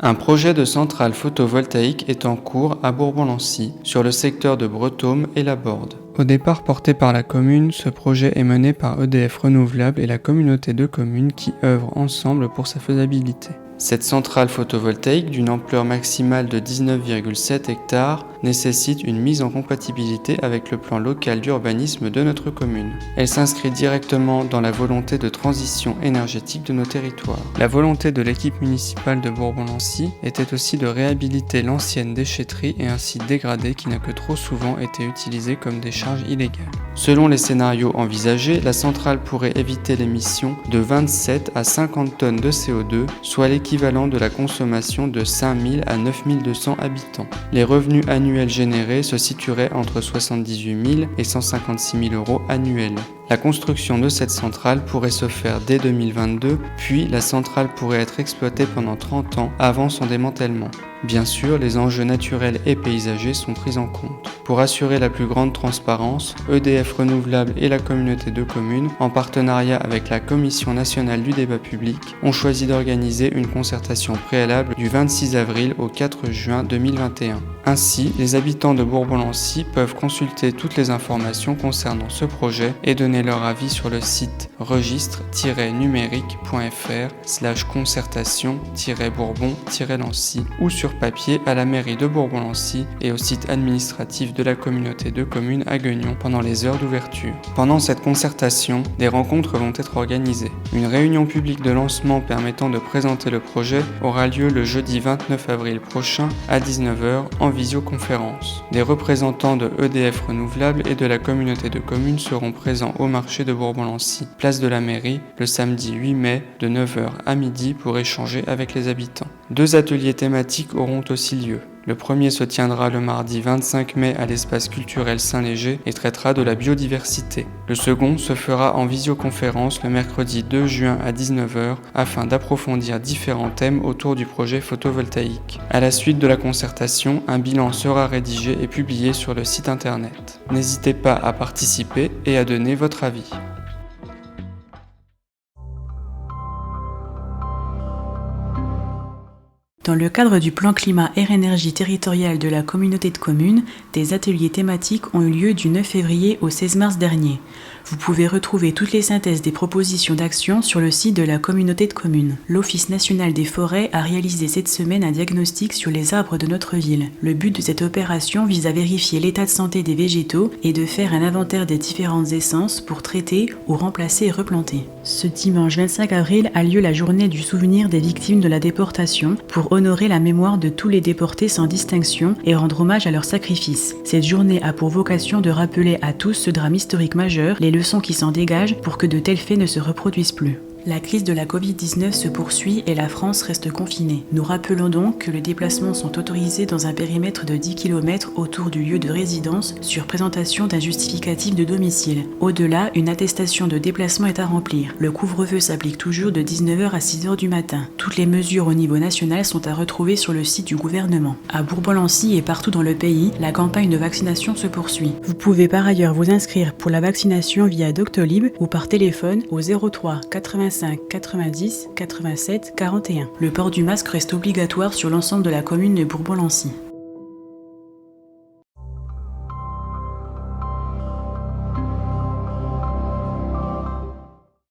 Un projet de centrale photovoltaïque est en cours à Bourbon-Lancy, sur le secteur de Bretaume et la Borde. Au départ porté par la commune, ce projet est mené par EDF Renouvelables et la communauté de communes qui œuvrent ensemble pour sa faisabilité. Cette centrale photovoltaïque d'une ampleur maximale de 19,7 hectares nécessite une mise en compatibilité avec le plan local d'urbanisme de notre commune. Elle s'inscrit directement dans la volonté de transition énergétique de nos territoires. La volonté de l'équipe municipale de Bourbon-Lancy était aussi de réhabiliter l'ancienne déchetterie et ainsi dégradée qui n'a que trop souvent été utilisée comme décharge illégale. Selon les scénarios envisagés, la centrale pourrait éviter l'émission de 27 à 50 tonnes de CO2, soit l'équivalent de la consommation de 5000 à 9200 habitants. Les revenus annuels générés se situeraient entre 78 000 et 156 000 euros annuels. La construction de cette centrale pourrait se faire dès 2022, puis la centrale pourrait être exploitée pendant 30 ans avant son démantèlement. Bien sûr, les enjeux naturels et paysagers sont pris en compte. Pour assurer la plus grande transparence, EDF Renouvelables et la communauté de communes, en partenariat avec la Commission nationale du débat public, ont choisi d'organiser une concertation préalable du 26 avril au 4 juin 2021. Ainsi, les habitants de Bourbon-Lancy peuvent consulter toutes les informations concernant ce projet et donner leur avis sur le site registre-numérique.fr/concertation-bourbon-lancy ou sur papier à la mairie de Bourbon-Lancy et au site administratif de la communauté de communes à Gueugnon pendant les heures d'ouverture. Pendant cette concertation, des rencontres vont être organisées. Une réunion publique de lancement permettant de présenter le projet aura lieu le jeudi 29 avril prochain à 19h en visioconférence. Des représentants de EDF Renouvelables et de la communauté de communes seront présents au marché de Bourbon-Lancy, place de la mairie, le samedi 8 mai de 9h à midi pour échanger avec les habitants. 2 ateliers thématiques auront aussi lieu. Le premier se tiendra le mardi 25 mai à l'espace culturel Saint-Léger et traitera de la biodiversité. Le second se fera en visioconférence le mercredi 2 juin à 19h afin d'approfondir différents thèmes autour du projet photovoltaïque. À la suite de la concertation, un bilan sera rédigé et publié sur le site internet. N'hésitez pas à participer et à donner votre avis. Dans le cadre du plan climat air énergie territorial de la communauté de communes, des ateliers thématiques ont eu lieu du 9 février au 16 mars dernier. Vous pouvez retrouver toutes les synthèses des propositions d'action sur le site de la communauté de communes. L'Office national des forêts a réalisé cette semaine un diagnostic sur les arbres de notre ville. Le but de cette opération vise à vérifier l'état de santé des végétaux et de faire un inventaire des différentes essences pour traiter ou remplacer et replanter. Ce dimanche 25 avril a lieu la journée du souvenir des victimes de la déportation pour honorer la mémoire de tous les déportés sans distinction et rendre hommage à leur sacrifice. Cette journée a pour vocation de rappeler à tous ce drame historique majeur, les leçons qui s'en dégagent pour que de tels faits ne se reproduisent plus. La crise de la Covid-19 se poursuit et la France reste confinée. Nous rappelons donc que les déplacements sont autorisés dans un périmètre de 10 km autour du lieu de résidence sur présentation d'un justificatif de domicile. Au-delà, une attestation de déplacement est à remplir. Le couvre-feu s'applique toujours de 19h à 6h du matin. Toutes les mesures au niveau national sont à retrouver sur le site du gouvernement. À Bourbon-Lancy et partout dans le pays, la campagne de vaccination se poursuit. Vous pouvez par ailleurs vous inscrire pour la vaccination via Doctolib ou par téléphone au 03 85 90 87 41. Le port du masque reste obligatoire sur l'ensemble de la commune de Bourbon-Lancy.